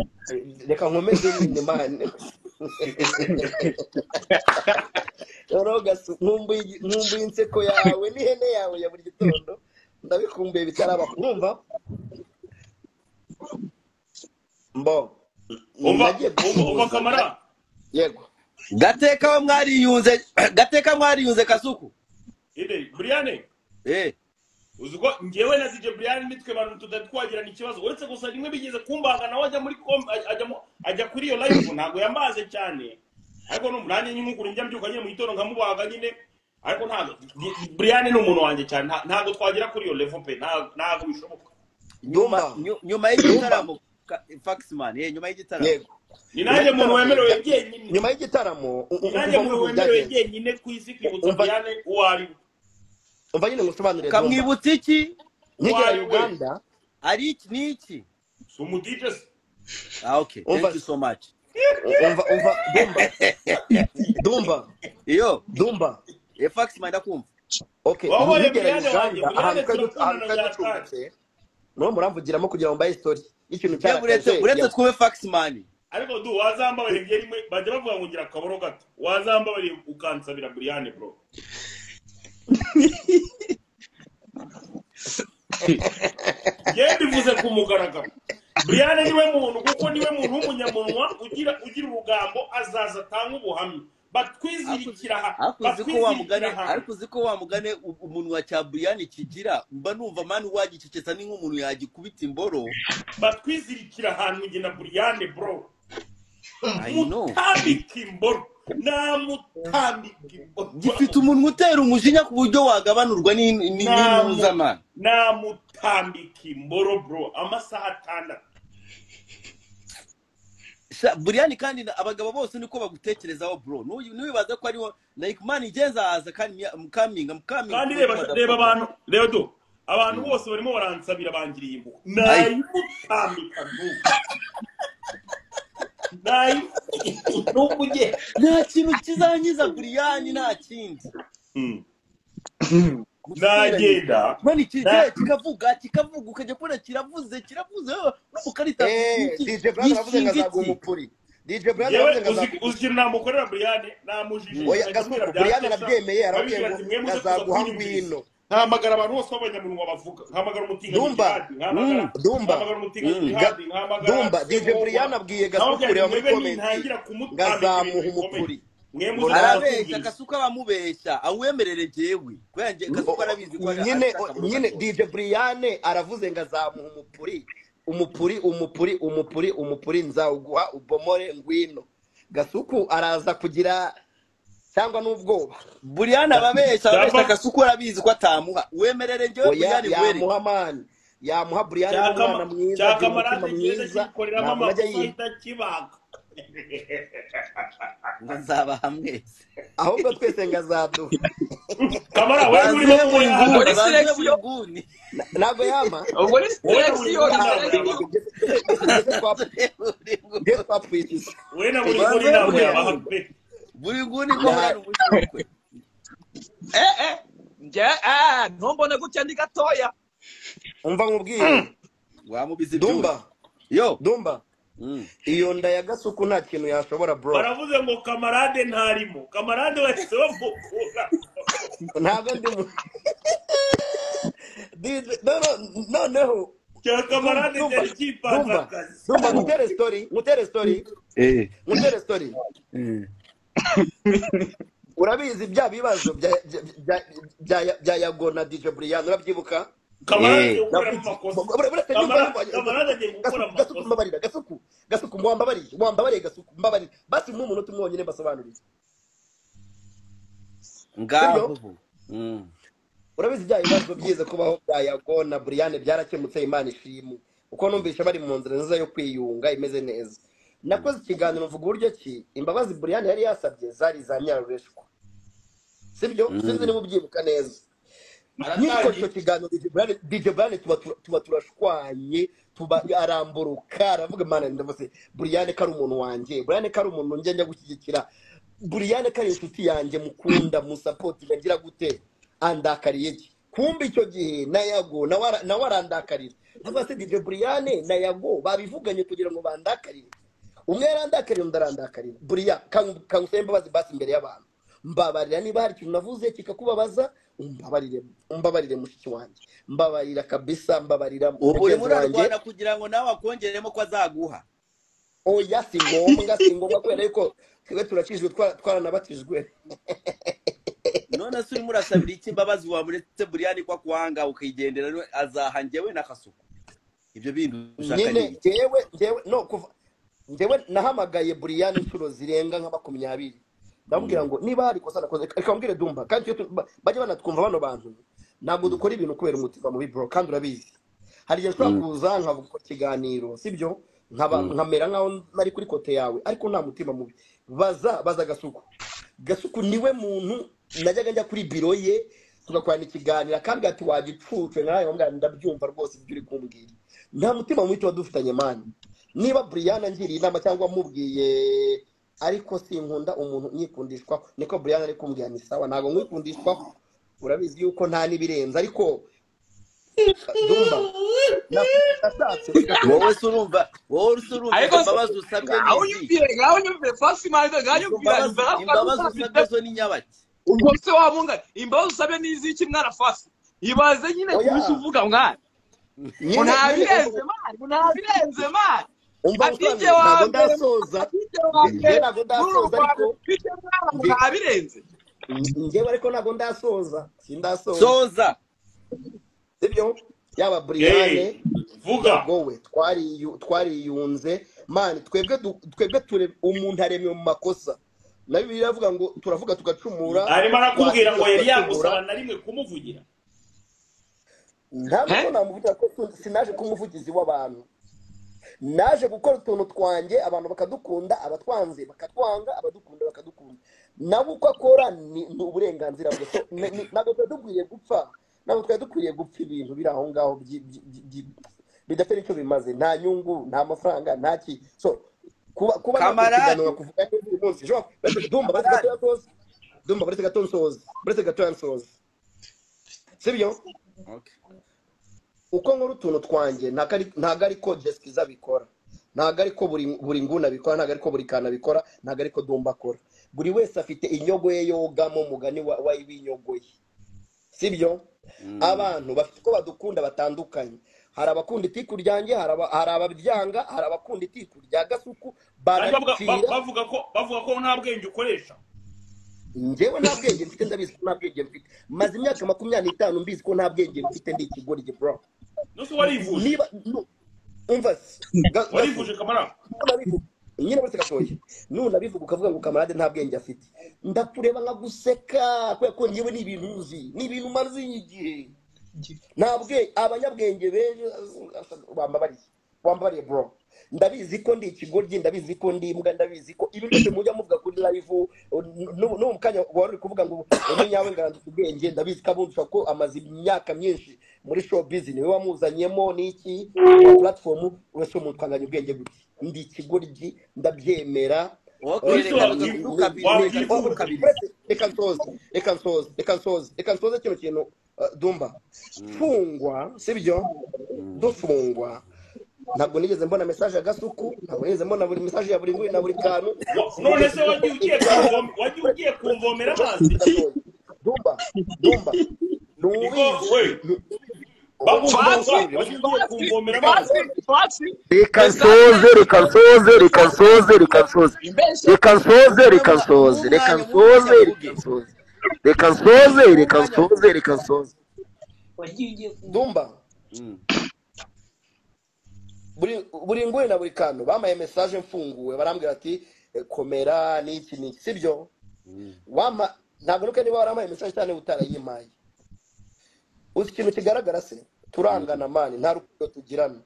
[SPEAKER 5] reka nkomeze nyine man Orogas nkumbuye inseko yawe n'ihene yawe ya buri gitondo ndabikumbuye bitaraba urumva mbo
[SPEAKER 2] umva kamara
[SPEAKER 5] yego
[SPEAKER 3] gateka mwariyunze Kasuku
[SPEAKER 2] Brian uziko ngewe na DJ Brian nitwe bantu tudatwagirana ikibazo uretse gusa rimwe bigeze kumbaga nawe ajya kuri iyo live ntago yambaze cyane ariko n'umuranye nyimukuru njya mbyuka nyine mu gitondo nkamubaga nyine ariko ntago Brian ni umuntu wanjye cyane ntago twagira kuri iyo level pe ntago bishoboka
[SPEAKER 3] nyuma y'igitaramo Faxman nyuma y'igitaramo
[SPEAKER 2] ni nanjye muntu wemerewe jyenyine
[SPEAKER 5] nyuma y'igitaramo
[SPEAKER 2] ni nanjye muntu wemerewe jyenyine ku isi kwibutsa Brian uwo ari we
[SPEAKER 5] umva nyine ngusobanurire
[SPEAKER 3] kamwibutsa iki
[SPEAKER 5] nkigera Uganda
[SPEAKER 3] ari iki niki
[SPEAKER 2] si umu DJ
[SPEAKER 3] okay thank you so much
[SPEAKER 5] umva Dumba
[SPEAKER 3] fax mind akumva
[SPEAKER 5] okay nkigera Uganda ahantu kaducumbitse no muramvugiramo kugira ngo mbaye story ikintu cyaraje
[SPEAKER 3] uretse twube fax man
[SPEAKER 2] ariko du wazambabarira ngiye rimwe bajya bavuga ngo ngira akaboro gato wazambabarira ukansabira Brian bro Yewe bivuze ku mugaragaro Brian niwe muntu kuko niwe muntu w'umunyamunwa ugira urugambo azaza atanga ubuhamya batwizirikira
[SPEAKER 3] ariko uziko wa mugane umuntu wa cya Brian kigira mba numva mani wagicecetsa ni nk'umuntu yagikubita imboro
[SPEAKER 2] batwizirikira ahantu nge na Brian bro
[SPEAKER 3] mutambika
[SPEAKER 2] imboro namutambika imboro
[SPEAKER 3] gifite umuntu utera umujinya ku buryo wagabanurwa n'imuzamana
[SPEAKER 2] namutambika imboro bro amasaha 6
[SPEAKER 3] Brian kandi abagabo bose niko bagutekerezaho bro ntiwibaza ko ariho like man igenza aza kandi mukaminga
[SPEAKER 2] kandi reba abantu reba do abantu bose barimo baransabira bangiriye imbuko nayimutambika
[SPEAKER 3] n'ubuje nta kintu kizanyiza Brian nta kindi
[SPEAKER 2] nagenda
[SPEAKER 3] mani kikavuga ukajya kubona kiravuze no mukarita
[SPEAKER 5] DJ Brian avuze ngazaga umupuri DJ Brian avuze ngazaga
[SPEAKER 2] uzikira namukorera Brian namujije
[SPEAKER 5] oya gasuko Brian arabyemeye arabwiye ngo ngazaguha ngwino
[SPEAKER 2] ntamagara abantu bose b'abanyamunwa bavuga ntamagara umutinga
[SPEAKER 5] Dumba DJ Brian abwiye gasuko ureba muri comment ngazamuha umupuri
[SPEAKER 3] arabeshya gasuka bamubeshya awemerere jewe kwanje gasuka arabizi ko
[SPEAKER 5] nyine DJ Brian aravuze ngazamuha umupuri nzawuguha ubomore ngwino gasuku araza kugira cyangwa n'ubwoba
[SPEAKER 3] Brian ababeshya gasuku arabizi ko atamuha wemerere jewe Brian weri
[SPEAKER 5] yamuha Brian n'umwana mwiza
[SPEAKER 2] cyakamarade mwiza najya yikibaga
[SPEAKER 3] nzaba hamwe
[SPEAKER 5] ahubwo twese ngazaduha
[SPEAKER 2] kamara wewe
[SPEAKER 4] muri selection
[SPEAKER 5] ntabwo yama
[SPEAKER 4] ubwo ni selection
[SPEAKER 2] wewe na muri ntabwo yaba
[SPEAKER 3] buri nguni ko hari umushokwe
[SPEAKER 4] ntombone gutya ndi gatoya
[SPEAKER 5] umva nkubwiye
[SPEAKER 3] wamubizi
[SPEAKER 5] Dumba iyo nda ya gasuku nta kintu yashobora bro
[SPEAKER 2] baravuze ngo kamarade ntarimo kamarade wese bamukura
[SPEAKER 5] ntabwo noneho
[SPEAKER 2] cya kamarade cyari kipanza akazi
[SPEAKER 5] Dumba ngutere story urabizi bya bibazo bya Yago na DJ Brian urabyibuka
[SPEAKER 2] kamarade ukora amakosa kamarade agiye gukora amakosa
[SPEAKER 5] mbabarira gasuku mwambabariye gasuku mbabarira basi mu muntu tumwonyene basobanurize
[SPEAKER 3] ngaho
[SPEAKER 5] urabizi bya bibazo byiza kubaho bya Yago na Brian byarakemutse Imana ishimwe uko numvisha bari mu nzira nziza yo kwiyunga imeze neza nakoze ikiganiro mvuga uburyo ki imbabazi Brian yari yasabye zari za Nyarureshwa sibyo sinzi niba ubyibuka neza niko cyo kiganiro DJ Brian tuba turashwanye tuba aramburuka aravuga Imana ndavuze Brian kari umuntu wanje Brian kari umuntu njya gushyigikira Brian kari inshuti yanjye mukunda mu support bagira gute andakariye iki kumbe icyo gihe na Yago na warandakarira ndavuze DJ Brian na Yago babivuganye kugira ngo bandakarire umwe yarandakarira ndarandakarira Brian kangusemba imbabazi basi imbere y'abantu mbabarira niba hari ikintu navuze kikakubabaza umbabarire mushiki wanjye mbabarira kabisa mbabarira
[SPEAKER 3] ubu murarwana kugira ngo nawe akongeremo ko azaguha
[SPEAKER 5] oya si ngombwa kubera yuko twe turakijwe twaranabatijwe
[SPEAKER 3] none se urimo urasabira iki imbabazi wamuretse Brian ko akwanga ukigendera azaha njyewe nakasuku ibyo bintu ushaka
[SPEAKER 5] nyine njyewe nahamagaye Brian inshuro zirenga nka 20 ndamubwira ngo niba hari kosa nakoze reka mbwire Dumba kandi bajye banatwumva bano bantu ntabwo dukora ibintu kubera umutima mubi bro kandi urabizi hari igihe ushobora kuza nkavuga ikiganiro sibyo nkamera nkaho nari kuri kote yawe ariko nta mutima mubi. Baza Gasuku niwe muntu najyaga njya kuri biro ye tugakorana ikiganiro akambwira ati wagicucwe nawe ngambwira ndabyumva rwose ibyo uri kumbwira. Nta mutima mubi tuba dufitanye mani. Niba Brian angiriye inama cyangwa mubwiye ariko sinkunda umuntu nyikundishwa niko Brian ari kumbwira ni sawa ntago nkwikundishwa urabizi yuko nta nibirenze ariko Dumba
[SPEAKER 3] wowe surumva imbabazi usabye
[SPEAKER 4] ngaho nyumvire fasi maze ngaho
[SPEAKER 3] imbabazi usabye zo ni nyabaki
[SPEAKER 4] ubwo se wa munga imbabazi usabye n'iziki mwana fasi ibaze nyine kurusha uvuga mwana unabirenze mani atije wa
[SPEAKER 5] ndasoza ariko
[SPEAKER 4] unabirenze
[SPEAKER 5] njyewe ariko ntago ndasoza
[SPEAKER 3] soza
[SPEAKER 5] sibyo yaba Brian
[SPEAKER 2] vuga
[SPEAKER 5] wowe twariyunze man twebwe ture umuntu aremye mu makosa na Bibiliya iravuga ngo turavuga tugacumura
[SPEAKER 2] arimo arakubwira ngo yari yagusaba na rimwe kumuvugira
[SPEAKER 5] ntabwo namuvugira ko sinaje kumuvugizi w'abantu naje gukora utuntu twanjye abantu bakadukunda abatwanze bakatwanga abadukunda bakadukunda nabo uko akora ni uburenganzira bwe ntabwo twadukwiriye gupfa ibintu biri aho ngaho bidafite icyo bimaze nta nyungu nta mafaranga nta ki so kuba
[SPEAKER 3] kamarade
[SPEAKER 5] kuvuga n'ibindi munsi Dumba baretse gato nsoza sibyo uko nkora utuntu twanjye ntago ariko Jessica abikora ntago ariko buri nguna abikora ntago ariko buri kana abikora ntago ariko Dumba akora buri wese afite inyogo ye yogamo mugani wa ibinyogoye sibyo abantu bafite ko badukunda batandukanye hari abakunda itiku ryanjye hari ababyanga hari abakunda itiku rya Gasuku
[SPEAKER 2] bavuga ko nta bwenge ukoresha
[SPEAKER 5] njyewe nta bwenge mfite ndabizi ko nta bwenge mfite maze imyaka 25 mbizi ko nta bwenge mfite ndi ikigoryi bro
[SPEAKER 2] nose warivuje
[SPEAKER 5] niba umva
[SPEAKER 2] warivuje kamara
[SPEAKER 5] nyine bose gatoye nabivuga ukavuga ngo kamarade nta bwenge afite ndakureba nkaguseka kuko njyewe ni ibintu uzi ni ibintu maze igihe ntabwe abanyabwenge benshi bambabariye bro ndabizi ko ndi ikigoryi ndabizi ko ndi imbwa ndabizi ko ibintu byose mujya muvuga kuri live no mu kanya wari kuvuga ngo nyawe ngandika ubwenge ndabizi ko abundusha ko amazi imyaka myinshi muri show business niwe wamuzanyemo n'iki platform wese umuntu twanganya ubwenge gute ndi ikigoryi ndabyemera reka nsoze kino kintu Dumba fungwa sibyo dufungwa ntabwo nigeze mbona message ya Gasuku ntabwo nigeze mbona buri message ya buri ngwi na buri kantu
[SPEAKER 2] none se wagiye kumvomera amazi
[SPEAKER 5] Dumba reka nsoze Dumba buri ngwe na buri kantu bamaye message mfunguwe barambwira ati komera n'iki sibyo wama ntabwo nuko niba waramaye message cyane utarayimaye uzi ikintu kigaragara se turangana mani nta rukundo tugirana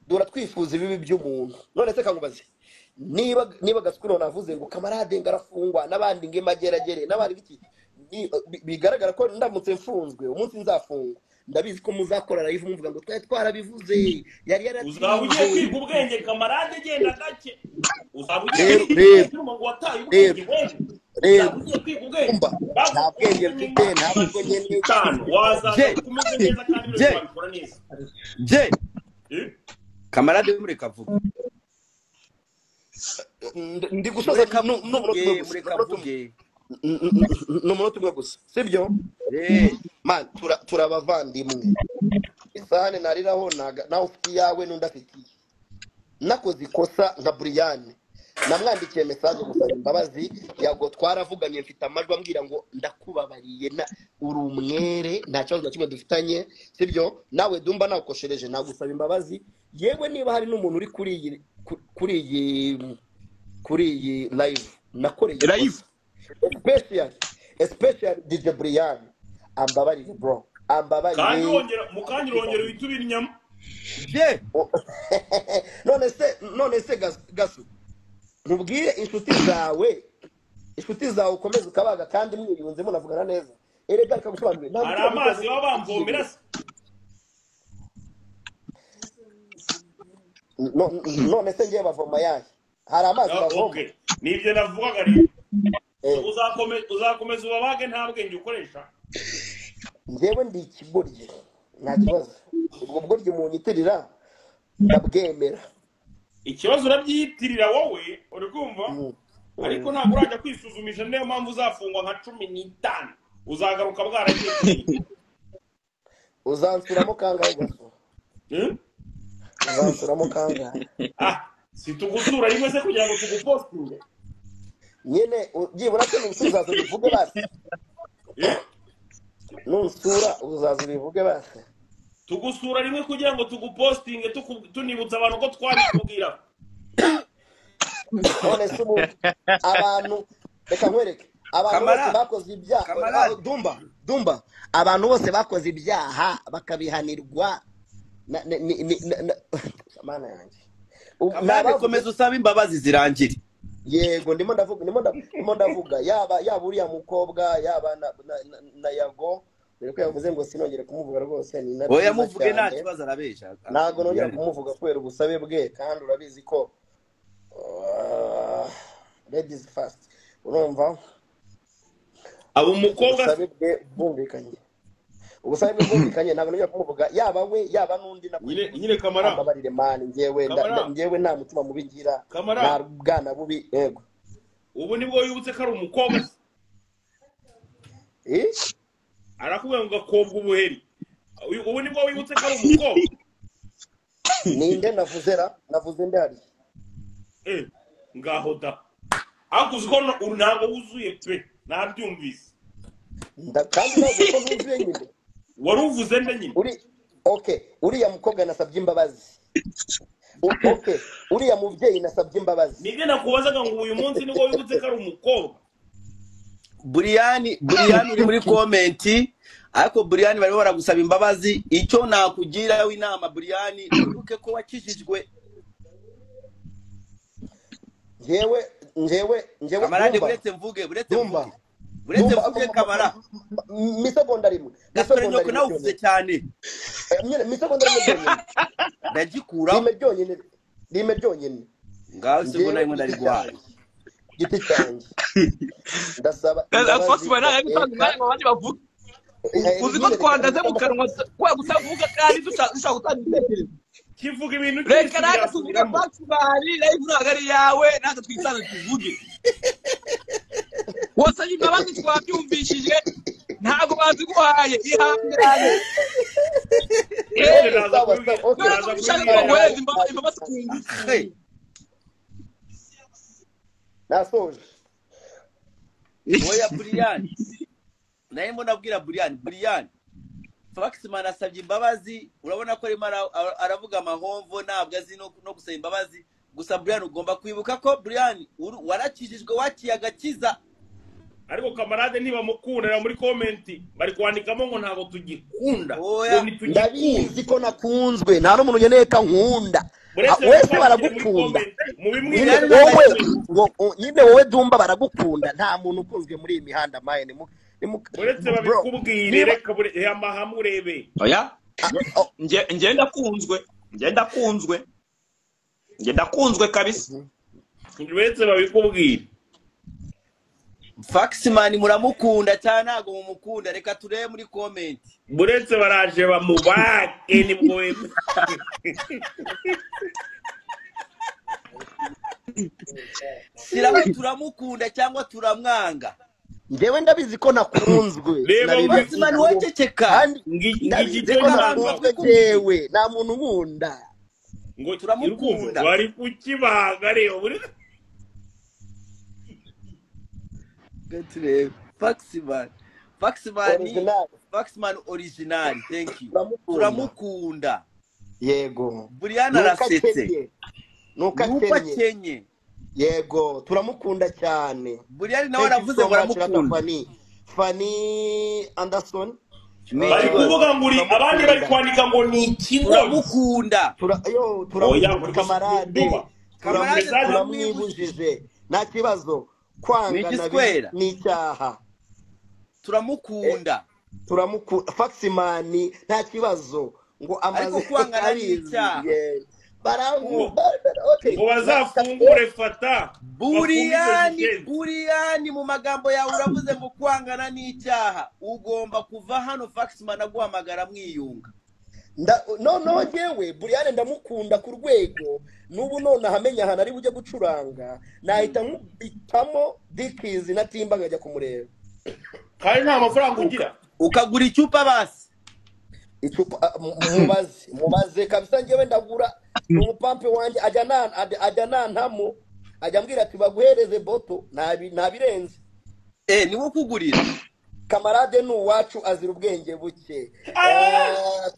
[SPEAKER 5] dura twifuza ibibi by'umuntu none se kangubaze niba Gasuku navuze ngo kamarade ngarafungwa n'abandi nge mageragere n'abandi biki bigaragara ko ndamutse mfunzwe umunsi nzafungwa ndabizi ko muzakora live muvuga ngo twarabivuze yari
[SPEAKER 2] uzabugiye kwiga ubwenge kamarade genda gake uzabugiye ngo wataye ubwenge uzabugiye kwiga ubwenge
[SPEAKER 5] nta bwenge mfite nta bwenge
[SPEAKER 2] n'itanu wazaza kumeze neza kandi babikora neza
[SPEAKER 3] kamarade mureka vuga
[SPEAKER 5] ndi gusoza n'umunota umwe gusa sibyo man turabavandimwe isahane nariraho nawe ufite iyawe n'undi afitiye nakoze ikosa nka Brian namwandikiye message gusaba imbabazi yago twaravuganye mfite amajwi ambwira ngo ndakubabariye uri umwere nta kibazo na kimwe dufitanye sibyo nawe Dumba nakoshereje nagusaba imbabazi yewe niba hari n'umuntu uri kuri iyi live nakoreye
[SPEAKER 4] live
[SPEAKER 5] especially DJ Brian ambabarire bro ambabarire
[SPEAKER 2] kandi wongera mukanyirongera witubira inyama
[SPEAKER 3] je
[SPEAKER 5] none se gasu nkubwire inshuti zawe ukomeza ukabaga kandi mwiyunze munavugana neza erega kagusobanurira
[SPEAKER 2] hari amazi baba bamvomera se
[SPEAKER 5] none se ngiye bavoma yahe hari amazi bavoma
[SPEAKER 2] okay nibyo navugaga rero uzakomeza ubabage nta bwenge ukoresha
[SPEAKER 5] njyewe ndi ikigoryi nta kibazo ubwo bugoryi umuntu yitirira ndabwemera
[SPEAKER 2] ikibazo urabyiyitirira wowe uri kumva ariko ntabwo urajya kwisuzumisha niyo mpamvu uzafungwa nka 15 uzagaruka bwaragiye
[SPEAKER 5] uzansuramo kangahe gaso uzansuramo kangahe
[SPEAKER 2] si tugusura rimwe se kugira ngo tugupostinge
[SPEAKER 5] nyene byibura ko nusuzazo bivuge basi nusura uzazo bivuge basi
[SPEAKER 2] tugusura rimwe kugira ngo tugupostinge tunibutsa abantu ko twari kubwira
[SPEAKER 5] none se abantu reka nkwereke abantu bose bakoze ibyaha dumba abantu bose bakoze ibyaha bakabihanirwa mana yanjye
[SPEAKER 3] komeza usaba imbabazi zirangire
[SPEAKER 5] yego ndimo ndavuga yaba uriya mukobwa yaba na yago dore ko yavuze ngo sinongere kumuvuga rwose ni na
[SPEAKER 3] oya muvuge nta kibazo arabesha
[SPEAKER 5] ntago nongera kumuvuga kubera ubusabe bwe kandi urabizi ko ladies first urumva
[SPEAKER 2] abo umukobwa
[SPEAKER 5] ubusabe bwe bwumvikanye ntabwo nongera kumuvuga yaba we yaba n'undi na
[SPEAKER 2] nyine kamara
[SPEAKER 5] ababarire mani njyewe nta mutima mubi ngira nta bwana bubi yego
[SPEAKER 2] ubu nibwo yibutse ko ari umukobwa arakubwira ngo gakobwa ubuheri ubu nibwo wibutse ko ari umukobwa
[SPEAKER 5] ninde navuze ndari
[SPEAKER 2] ngaho da akuzi ko ntabwo wuzuye pe nabyumvise
[SPEAKER 5] kandi ntabwo ko wuzuye nyine
[SPEAKER 2] wari uvuze nde nyine
[SPEAKER 5] uriya mukobwa nasabye imbabazi uriya mubyeyi nasabye imbabazi
[SPEAKER 2] nibyo nakubazaga ngo uyu munsi nibwo wibutse ko ari umukobwa
[SPEAKER 3] Buriyani uri muri komenti ariko Buriyani bari baragusaba imbabazi icyo nakugira w'inama Buriyani uruke ko wakijijwe
[SPEAKER 5] njyewe
[SPEAKER 3] kamarade buretse mvuge kamara
[SPEAKER 5] misegonda rimwe
[SPEAKER 3] gasore nyoko nawe uvuze cyane
[SPEAKER 5] misegonda rimwe
[SPEAKER 3] ndagikura
[SPEAKER 5] rime byonyine
[SPEAKER 3] ngaho segonda rimwe ndari guhaye
[SPEAKER 5] giti cyanjye ndasaba
[SPEAKER 4] uzi ko twandaze mu kanwa kwa gutavuga kandi dushaka gutanga ibitekerezo
[SPEAKER 2] kivuga ibintu
[SPEAKER 4] reka nawe tuvuga bakibari live nagari yawe natwe twisana tuvuge wose imbabazi twabyumvishije ntabwo bazi guhaye ihangane
[SPEAKER 5] nasoje
[SPEAKER 3] oya Buriyani naye mbonabwira Buriyani Faxman asabye imbabazi urabona ko arimo aravuga amahomvo ntabwo azi no gusaba imbabazi gusa Buriyani ugomba kwibuka ko Buriyani warakijijwe wakiye agakiza
[SPEAKER 2] ariko kamarade ntibamukundira muri komenti bari kwandikamo ngo ntabwo tugikunda
[SPEAKER 5] ndabizi ko nakunzwe nta n'umuntu nkeneye ko nkunda wese baragukunda nyine wowe Dumba baragukunda nta muntu ukunzwe muri iyi mihanda mayene
[SPEAKER 2] uretse babikubwire reka amahamu urebe
[SPEAKER 4] oya ndakunzwe kabisa
[SPEAKER 2] uretse babikubwire
[SPEAKER 3] Faxman muramukunda cyane ntago mumukunda reka turebe muri comment
[SPEAKER 2] buretse baraje bamubake nibwo
[SPEAKER 3] sirawe turamukunda cyangwa turamwanga
[SPEAKER 5] njyewe ndabizi ko nakunzwe
[SPEAKER 3] Faxman waceceka
[SPEAKER 5] nakunzwe jewe nta muntu nkunda
[SPEAKER 2] ngo turamukunda bari kukibaga rero
[SPEAKER 3] Gature Faxman original thank you turamukunda
[SPEAKER 5] yego
[SPEAKER 3] Buriyani arasetse nuko akenye
[SPEAKER 5] yego turamukunda cyane
[SPEAKER 3] Buriyani nawe aravuze ngo aramukunda
[SPEAKER 5] Fanny Anderson
[SPEAKER 2] bari kuvuga ngo uri abandi bari kwandika ngo ni ikigo
[SPEAKER 3] turamukunda
[SPEAKER 2] Oya,
[SPEAKER 5] kamarade
[SPEAKER 3] Kamarade
[SPEAKER 5] turamwibujije nta kibazo kwangana n'icyaha
[SPEAKER 3] turamukunda
[SPEAKER 5] Faximani nta kibazo ngo amaze
[SPEAKER 3] kwangana n'icyaha
[SPEAKER 2] ngo bazafungure fata
[SPEAKER 3] buriyani mu magambo yawe uravuze ngo kwangana n'icyaha ugomba kuva hano Faximani aguhamagara mwiyunga
[SPEAKER 5] no jewe buriyani ndamukunda ku rwego n'ubu none ahamenya ahantu ari bujye gucuranga nahita nkubitamo dikizi na timba nkajya kumureba
[SPEAKER 2] kandi nta mafaranga ugira
[SPEAKER 3] ukagura icupa basi
[SPEAKER 5] icupa mubaze kabisa njyewe ndagura umupampe wanjye ajya nantamo ajya mbwira ati baguhereze boto ntabirenze
[SPEAKER 3] niwo kugurira
[SPEAKER 5] kamarade n'uwacu azira ubwenge buke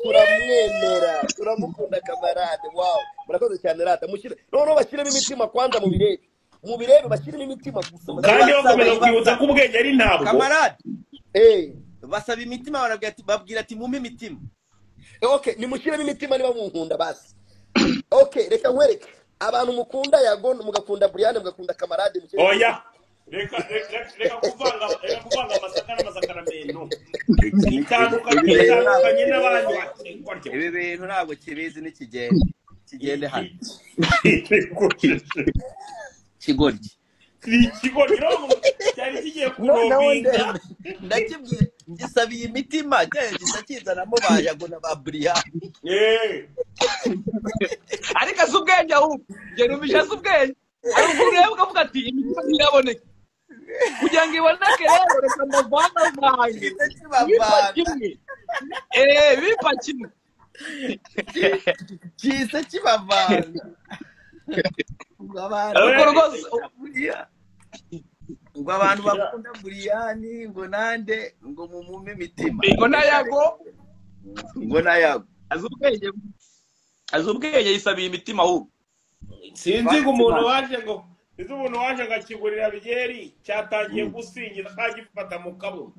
[SPEAKER 5] turamwemera turamukunda kamarade wow murakoze cyane rata mushyire noneho bashyiremo imitima kwanza mu birebe bashyiremo imitima gusa
[SPEAKER 2] kandi bakomeza kwibutsa ko ubwenge ari ntabwo
[SPEAKER 3] kamarade basaba imitima babwira ati mumpe imitima
[SPEAKER 5] okay nimushyiremo imitima niba munkunda basi okay reka nkwereke abantu mukunda Yago mugakunda Brian mugakunda kamarade
[SPEAKER 2] oya reka kuvanga amasaka n'amasakaramentu itandukanye n'abandi
[SPEAKER 3] ibi bintu ntabwo kibizi n'ikigende hano kigoryi
[SPEAKER 2] cyari kigiye kurobinga
[SPEAKER 3] ndakibwiye ngisabiye imitima gisa kizanamo ba Yago na ba Brian
[SPEAKER 4] ariko azi ubwenge ahubwo njye numvise azi ubwenge ariko ureba ukavuga ati imitima ntiyaboneka kugira ngo iboneke rero reka ndavangavange bipa kimwe bipa kimwe
[SPEAKER 3] kisa kibavanga ngo abantu bakunda Brian ngo nande ngo mumume imitima
[SPEAKER 4] ngo na Yago azi ubwenge yisabiye imitima ahubwo
[SPEAKER 2] sinzi ngo umuntu waje ngakigurira bigeri cyatangiye gusingira kagifata mu kabuno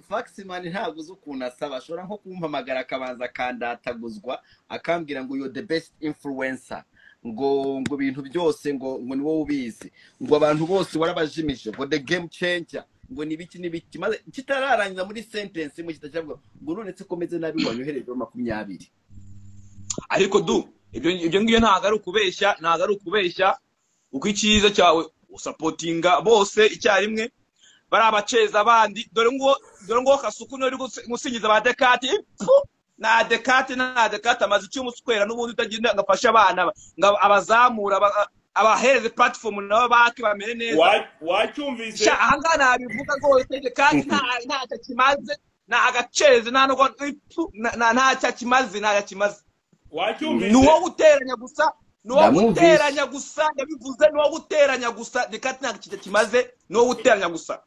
[SPEAKER 3] Faximani ntabwo uzi ukuntu asaba ashobora nko kumpamagara akabanza akandataguzwa akambwira ngo you're the best influencer ngo ibintu byose ngo ni wowe ubizi ngo abantu bose warabajimije ngo the game changer ngo nibiki maze kitararangiza muri sentence mu kitacyavuga ngo none se komeze nabi wanyohereje 20
[SPEAKER 4] ariko ibyo ngiyo ntago ari ukubeshya uko icyiza cyawe usapotinga bose icyarimwe bari abaceza abandi dore ngo Kasuku no gusingiza ba Dekati na Dekati amaze icyumuswera n'ubundi utaginda ngafasha abana abazamura abahereze platform nabo bake bamere neza
[SPEAKER 2] wacyumvise
[SPEAKER 4] aha ngana nabivuga rwose Dekati nta kimaze na agaceze nta kimaze
[SPEAKER 2] wacyumvise
[SPEAKER 4] nuwo guteranya gusa yabivuze nuwo guteranya gusa Dekati nta kimaze nuwo guteranya gusa